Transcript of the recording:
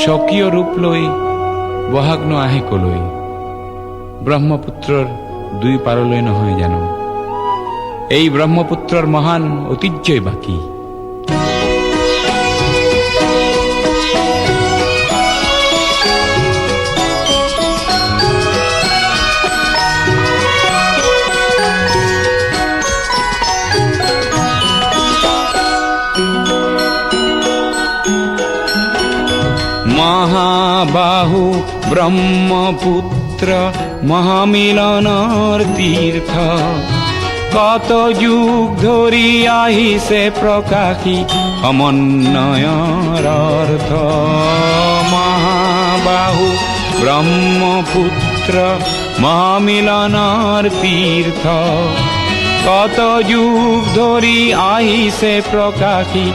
স্বকীয় ৰূপ লৈ বহাগ নো আহে কলৈ। ব্ৰহ্মপুত্ৰৰ দুই পাৰলৈ নহয় জানো এই ব্ৰহ্মপুত্ৰৰ মহান ঐতিহ্যই বাকী। মহাবাহু ব্রহ্মপুত্র মহামিলনৰ তীৰ্থ, কত যুগ ধৰি আহিছে প্ৰকাশী সমন্বয়ৰ অৰ্থ। মহাবাহু ব্ৰহ্মপুত্ৰ মহামিলনৰ তীৰ্থ, কত যুগ ধৰি আহিছে প্ৰকাশী